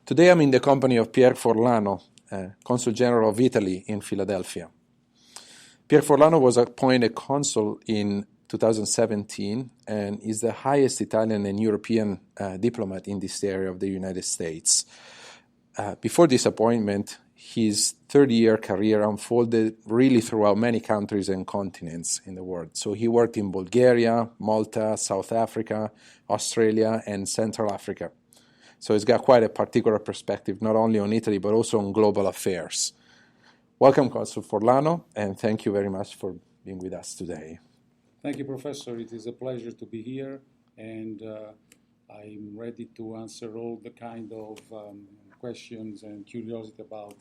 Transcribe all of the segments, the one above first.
Today I'm in the company of Pier Forlano, Consul General of Italy in Philadelphia. Pier Forlano was appointed consul in 2017 and is the highest Italian and European diplomat in this area of the United States. Before this appointment, his 30-year career unfolded really throughout many countries and continents in the world. So he worked in Bulgaria, Malta, South Africa, Australia, and Central Africa. So he's got quite a particular perspective, not only on Italy, but also on global affairs. Welcome, Consul Forlano, and thank you very much for being with us today. Thank you, Professor. It is a pleasure to be here, and I'm ready to answer all the kind of questions and curiosity about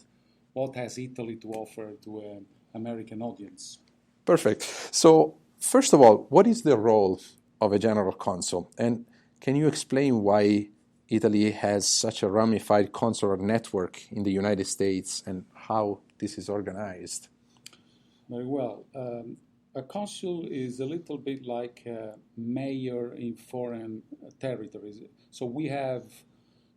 what has Italy to offer to an American audience. Perfect. So, first of all, what is the role of a general consul? And can you explain why Italy has such a ramified consular network in the United States and how this is organized? Very well. A consul is a little bit like a mayor in foreign territories. So we have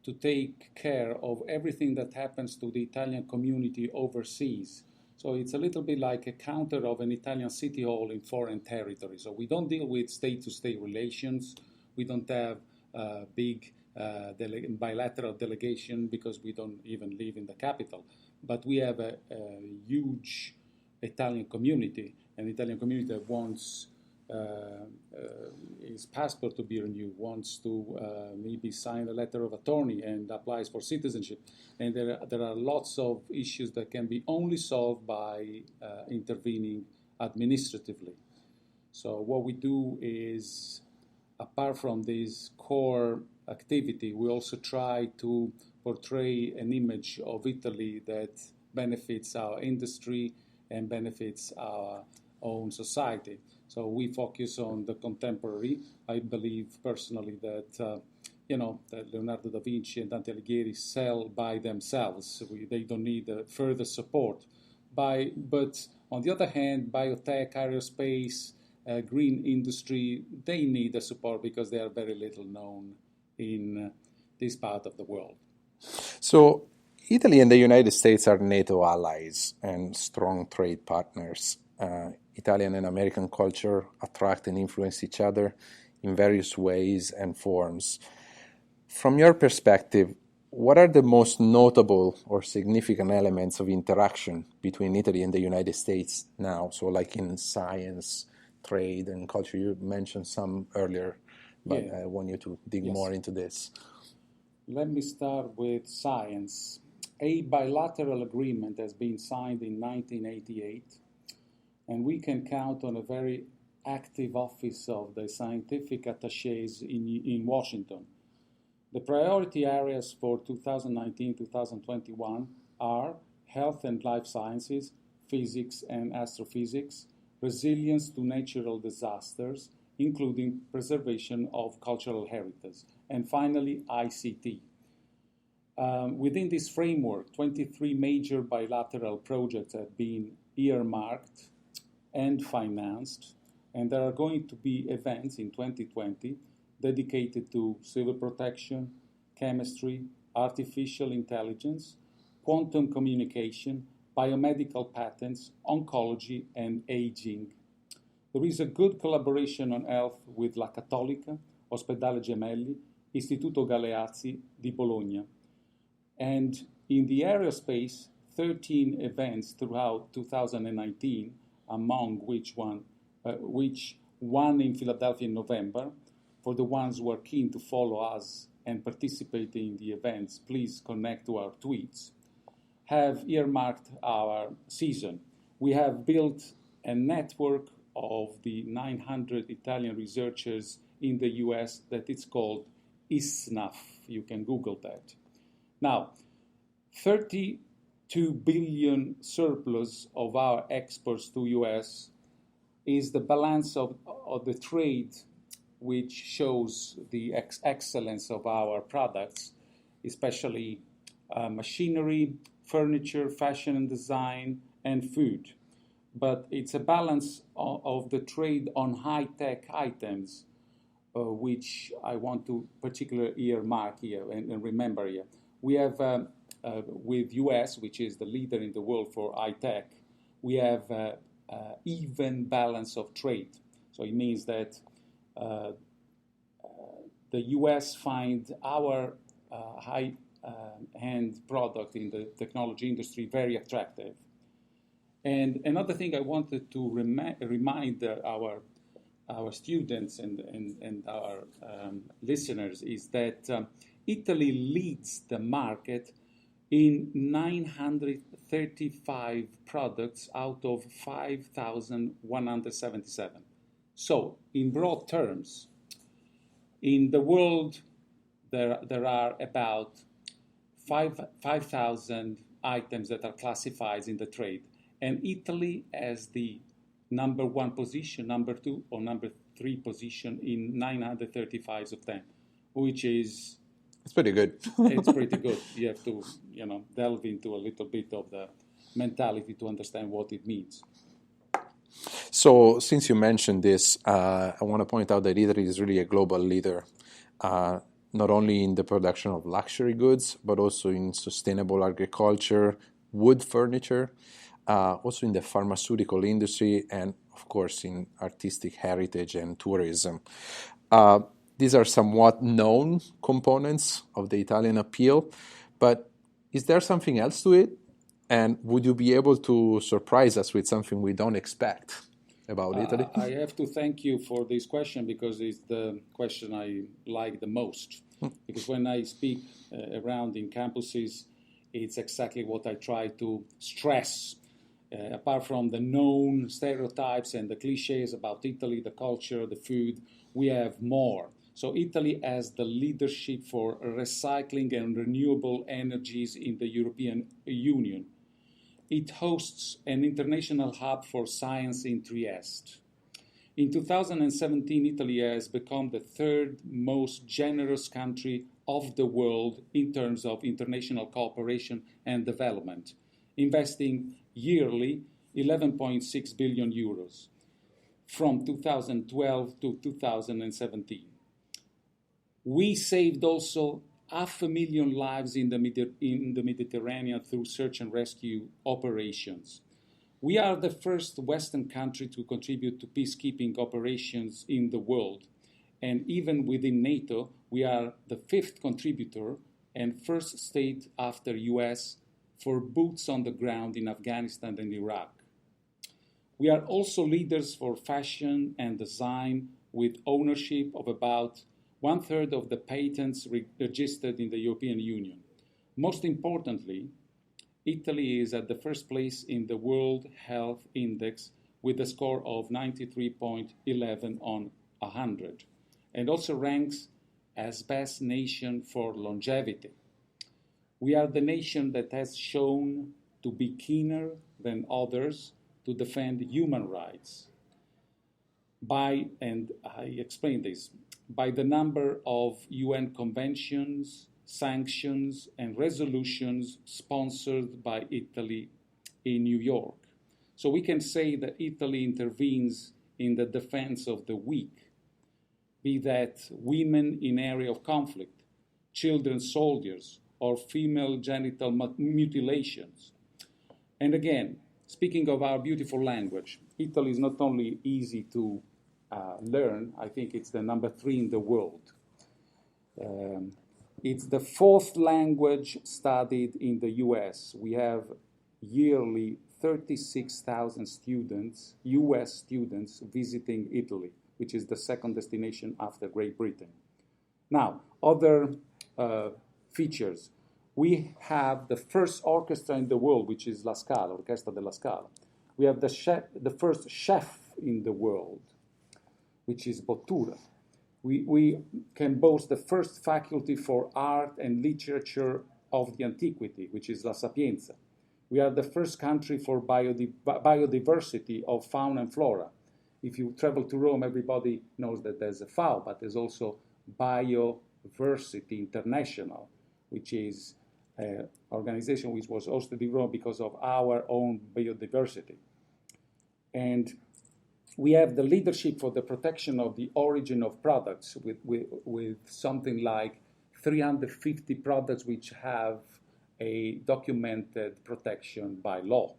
to take care of everything that happens to the Italian community overseas. So it's a little bit like a counter of an Italian city hall in foreign territory. So we don't deal with state-to-state relations. We don't have big bilateral delegation because we don't even live in the capital. But we have a huge Italian community, an Italian community that wants his passport to be renewed, wants to maybe sign a letter of attorney and applies for citizenship. And there are lots of issues that can be only solved by intervening administratively. So what we do is, apart from this core activity, we also try to portray an image of Italy that benefits our industry and benefits our own society. So we focus on the contemporary. I believe personally that that Leonardo da Vinci and Dante Alighieri sell by themselves. They don't need further support. But on the other hand, biotech, aerospace, green industry, they need the support because they are very little known in this part of the world. So Italy and the United States are NATO allies and strong trade partners. Italian and American culture attract and influence each other in various ways and forms. From your perspective, what are the most notable or significant elements of interaction between Italy and the United States now? So like in science, trade, and culture. You mentioned some earlier, but I want you to dig more into this. Let me start with science. A bilateral agreement has been signed in 1988, and we can count on a very active office of the scientific attachés in Washington. The priority areas for 2019-2021 are health and life sciences, physics and astrophysics, resilience to natural disasters, including preservation of cultural heritage, and finally, ICT. Within this framework, 23 major bilateral projects have been earmarked and financed, and there are going to be events in 2020 dedicated to civil protection, chemistry, artificial intelligence, quantum communication, biomedical patents, oncology, and aging. There is a good collaboration on health with La Cattolica, Ospedale Gemelli, Istituto Galeazzi di Bologna. And in the aerospace, 13 events throughout 2019, among which one in Philadelphia in November. For the ones who are keen to follow us and participate in the events, please connect to our tweets, have earmarked our season. We have built a network of the 900 Italian researchers in the US that is called ISNAF. You can Google that. Now, 32 billion surplus of our exports to US is the balance of the trade, which shows the excellence of our products, especially machinery, furniture, fashion and design, and food. But it's a balance of the trade on high-tech items, which I want to particularly earmark here and remember here. We have, with US, which is the leader in the world for high tech, we have even balance of trade. So it means that the US find our high-end product in the technology industry very attractive. And another thing I wanted to remind our students and our listeners is that Italy leads the market in 935 products out of 5,177. So, in broad terms, in the world, there are about 5,000 items that are classified in the trade. And Italy has the number one position, number two, or number three position in 935 of them, which is... It's pretty good. It's pretty good. You have to, delve into a little bit of the mentality to understand what it means. So, since you mentioned this, I want to point out that Italy is really a global leader, not only in the production of luxury goods, but also in sustainable agriculture, wood furniture, also in the pharmaceutical industry, and of course in artistic heritage and tourism. These are somewhat known components of the Italian appeal, but is there something else to it? And would you be able to surprise us with something we don't expect about Italy? I have to thank you for this question because it's the question I like the most. Because when I speak around in campuses, it's exactly what I try to stress. Apart from the known stereotypes and the cliches about Italy, the culture, the food, we have more. So Italy has the leadership for recycling and renewable energies in the European Union. It hosts an international hub for science in Trieste. In 2017, Italy has become the third most generous country of the world in terms of international cooperation and development, investing yearly 11.6 billion euros from 2012 to 2017. We saved also 500,000 lives in the Mediterranean through search and rescue operations. We are the first Western country to contribute to peacekeeping operations in the world. And even within NATO, we are the fifth contributor and first state after US for boots on the ground in Afghanistan and Iraq. We are also leaders for fashion and design with ownership of about 1/3 of the patents registered in the European Union. Most importantly, Italy is at the first place in the World Health Index with a score of 93.11 on 100, and also ranks as best nation for longevity. We are the nation that has shown to be keener than others to defend human rights. And I explain this, by the number of UN conventions, sanctions, and resolutions sponsored by Italy in New York. So we can say that Italy intervenes in the defense of the weak, be that women in area of conflict, children soldiers, or female genital mutilations. And again, speaking of our beautiful language, Italy is not only easy to learn, I think it's the number 3 in the world. It's the 4th language studied in the US. We have yearly 36,000 students, US students, visiting Italy, which is the second destination after Great Britain. Now, other features. We have the first orchestra in the world, which is La Scala, Orchestra della Scala. We have the first chef in the world, which is Bottura. We can boast the first faculty for art and literature of the antiquity, which is La Sapienza. We are the first country for biodiversity of fauna and flora. If you travel to Rome, everybody knows that there's a FAO, but there's also Biodiversity International, which is an organization which was hosted in Rome because of our own biodiversity. And we have the leadership for the protection of the origin of products with something like 350 products which have a documented protection by law.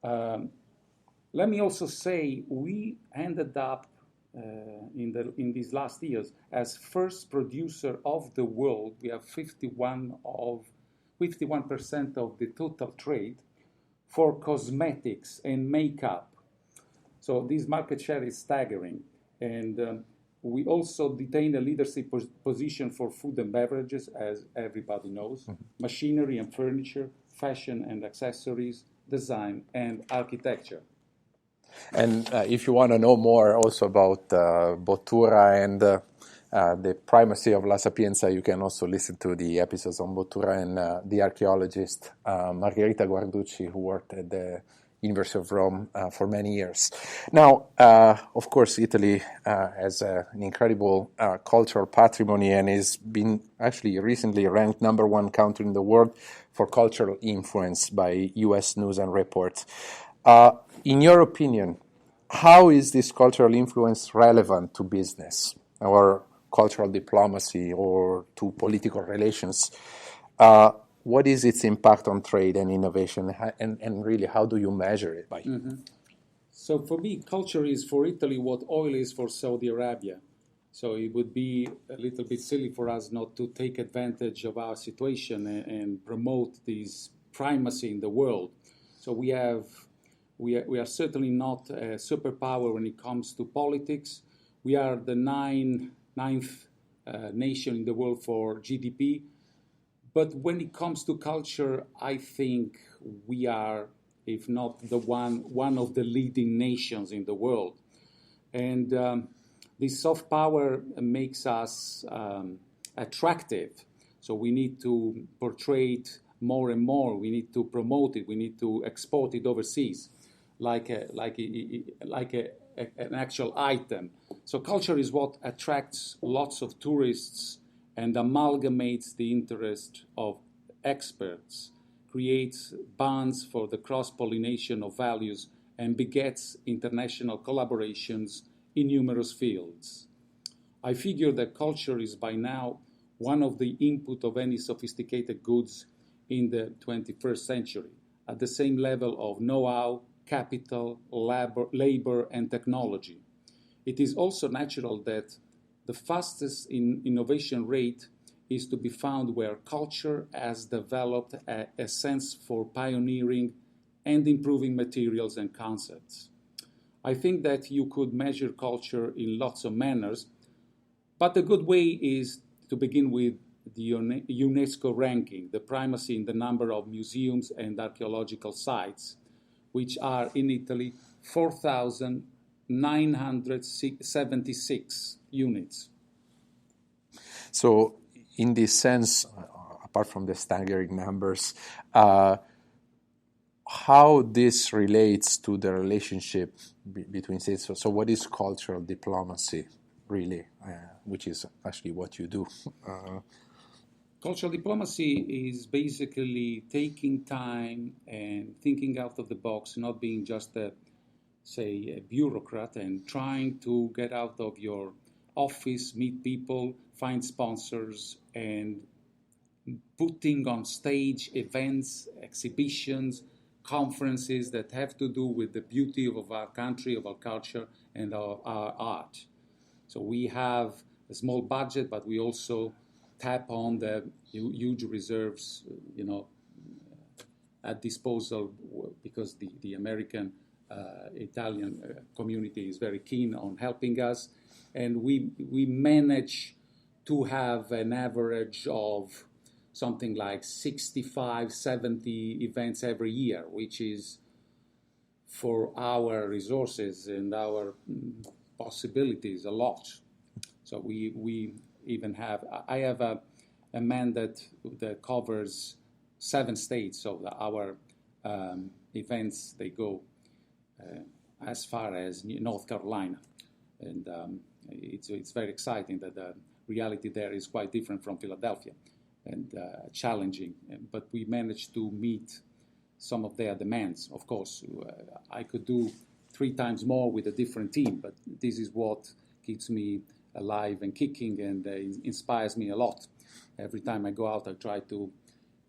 Let me also say we ended up in these last years as first producer of the world. We have 51% of the total trade for cosmetics and makeup. So this market share is staggering. And we also detain a leadership position for food and beverages, as everybody knows, machinery and furniture, fashion and accessories, design and architecture. And if you want to know more also about Bottura and the primacy of La Sapienza, you can also listen to the episodes on Bottura and the archaeologist Margherita Guarducci, who worked at the University of Rome for many years. Now, of course, Italy has an incredible cultural patrimony and has been actually recently ranked #1 country in the world for cultural influence by U.S. News and Report. In your opinion, how is this cultural influence relevant to business or cultural diplomacy or to political relations? What is its impact on trade and innovation, and really, how do you measure it by? So for me, culture is for Italy what oil is for Saudi Arabia. So it would be a little bit silly for us not to take advantage of our situation and promote this primacy in the world. So we are certainly not a superpower when it comes to politics. We are the ninth nation in the world for GDP. But when it comes to culture, I think we are, if not the one of the leading nations in the world. And this soft power makes us attractive. So we need to portray it more and more. We need to promote it. We need to export it overseas, like an actual item. So culture is what attracts lots of tourists and amalgamates the interest of experts, creates bonds for the cross-pollination of values, and begets international collaborations in numerous fields. I figure that culture is by now one of the input of any sophisticated goods in the 21st century, at the same level of know-how, capital, labor, and technology. It is also natural that the fastest innovation rate is to be found where culture has developed a sense for pioneering and improving materials and concepts. I think that you could measure culture in lots of manners, but a good way is to begin with the UNESCO ranking, the primacy in the number of museums and archaeological sites, which are in Italy 4,976 units. So in this sense, apart from the staggering numbers, how this relates to the relationship between states. So what is cultural diplomacy, really, which is actually what you do? Cultural diplomacy is basically taking time and thinking out of the box, not being just a bureaucrat and trying to get out of your office, meet people, find sponsors, and putting on stage events, exhibitions, conferences that have to do with the beauty of our country, of our culture, and of our art. So we have a small budget, but we also tap on the huge reserves, at disposal, because the American Italian community is very keen on helping us, and we manage to have an average of something like 65, 70 events every year, which is, for our resources and our possibilities, a lot. So we even have, I have a mandate that covers 7 states, so our events, they go as far as North Carolina. And it's very exciting that the reality there is quite different from Philadelphia and challenging. But we managed to meet some of their demands. Of course, I could do 3 times more with a different team, but this is what keeps me alive and kicking and inspires me a lot. Every time I go out, I try to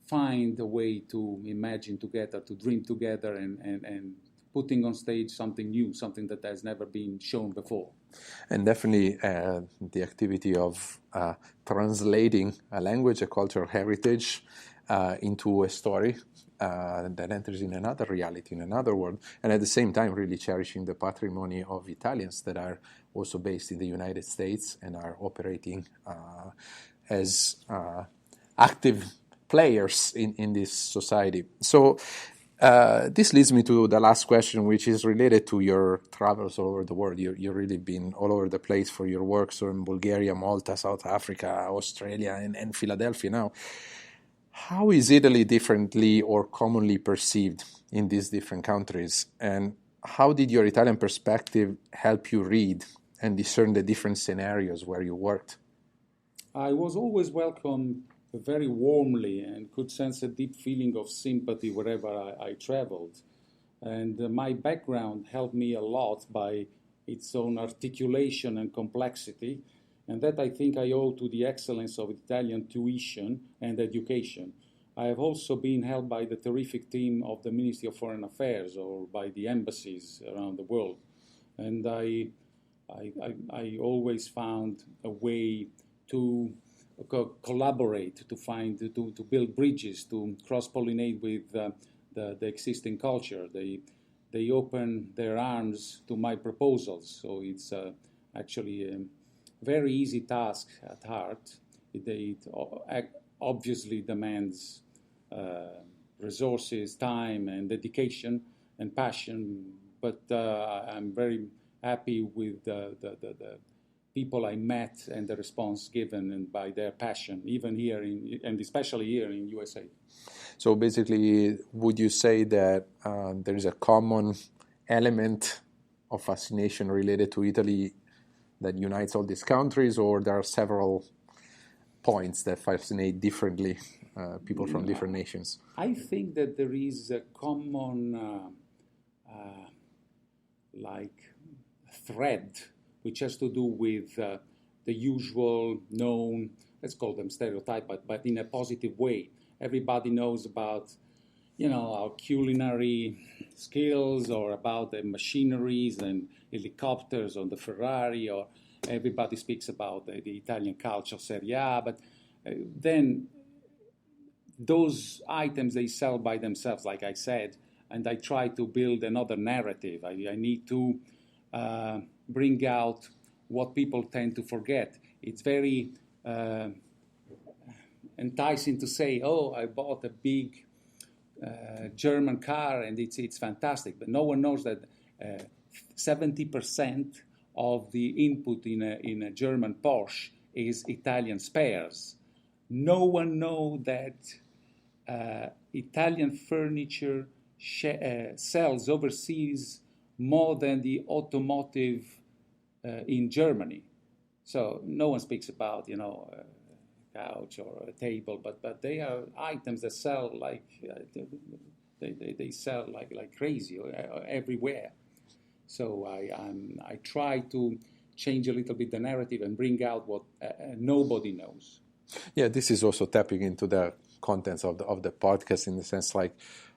find a way to imagine together, to dream together, and putting on stage something new, something that has never been shown before. And definitely the activity of translating a language, a cultural heritage, into a story that enters in another reality, in another world, and at the same time really cherishing the patrimony of Italians that are also based in the United States and are operating as active players in this society. So this leads me to the last question, which is related to your travels all over the world. You've really been all over the place for your work, so in Bulgaria, Malta, South Africa, Australia, and Philadelphia now. How is Italy differently or commonly perceived in these different countries? And how did your Italian perspective help you read and discern the different scenarios where you worked? I was always welcomed very warmly and could sense a deep feeling of sympathy wherever I traveled. And my background helped me a lot by its own articulation and complexity. And that I think I owe to the excellence of Italian tuition and education. I have also been helped by the terrific team of the Ministry of Foreign Affairs or by the embassies around the world. And I always found a way to collaborate, to build bridges, to cross-pollinate with the existing culture. They open their arms to my proposals, so it's actually a very easy task at heart. It obviously demands resources, time, and dedication and passion, but I'm very happy with the people I met and the response given and by their passion, even here and especially here in USA. So basically, would you say that there is a common element of fascination related to Italy that unites all these countries, or there are several points that fascinate differently people from different nations? I think that there is a common thread which has to do with the usual known, let's call them stereotype, but in a positive way. Everybody knows about, our culinary skills or about the machineries and helicopters on the Ferrari, or everybody speaks about the Italian culture, Serie A, but then those items, they sell by themselves, like I said, and I try to build another narrative. I need to bring out what people tend to forget. It's very enticing to say, oh, I bought a big German car and it's fantastic, but no one knows that 70% of the input in a German Porsche is Italian spares. No one knows that Italian furniture sells overseas more than the automotive in Germany. So no one speaks about, a couch or a table, but they are items that sell like they sell like crazy everywhere. So I try to change a little bit the narrative and bring out what nobody knows. Yeah, this is also tapping into the contents of the podcast, in the sense like,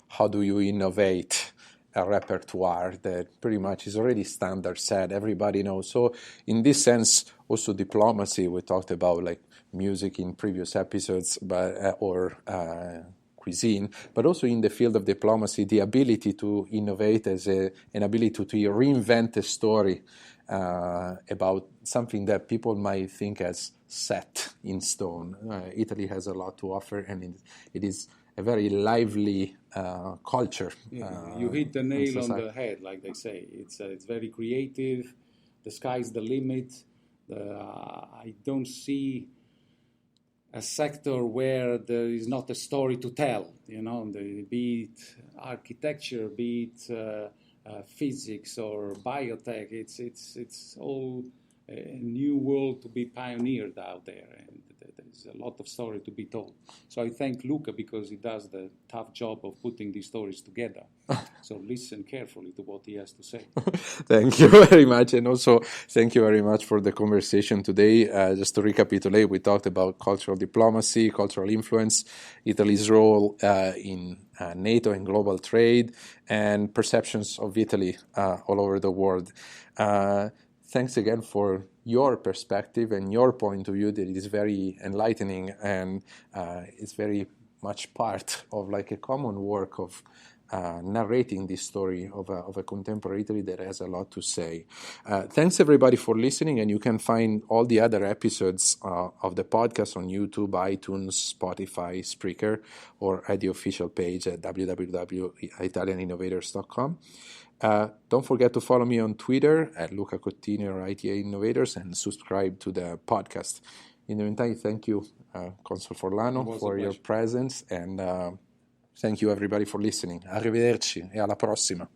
how do you innovate a repertoire that pretty much is already standard set, everybody knows. So in this sense, also diplomacy, we talked about like music in previous episodes, but or cuisine, but also in the field of diplomacy, the ability to innovate as an ability to reinvent a story about something that people might think as set in stone. Italy has a lot to offer, and it is a very lively culture. You hit the nail on the head, like they say. It's very creative. The sky's the limit. I don't see a sector where there is not a story to tell. Be it architecture, be it physics or biotech. It's all a new world to be pioneered out there, and There's a lot of story to be told. So I thank Luca because he does the tough job of putting these stories together. So listen carefully to what he has to say. Thank you very much. And also, thank you very much for the conversation today. Just to recapitulate, we talked about cultural diplomacy, cultural influence, Italy's role in NATO and global trade, and perceptions of Italy all over the world. Thanks again for your perspective and your point of view that is very enlightening, and it's very much part of like a common work of narrating this story of a contemporary Italy that has a lot to say. Thanks everybody for listening, and you can find all the other episodes of the podcast on YouTube, iTunes, Spotify, Spreaker, or at the official page at www.italianinnovators.com. Don't forget to follow me on Twitter at Luca Cottini or ITA Innovators, and subscribe to the podcast. In the meantime, thank you, Consul Forlano, for your presence, and thank you everybody for listening. Arrivederci e alla prossima.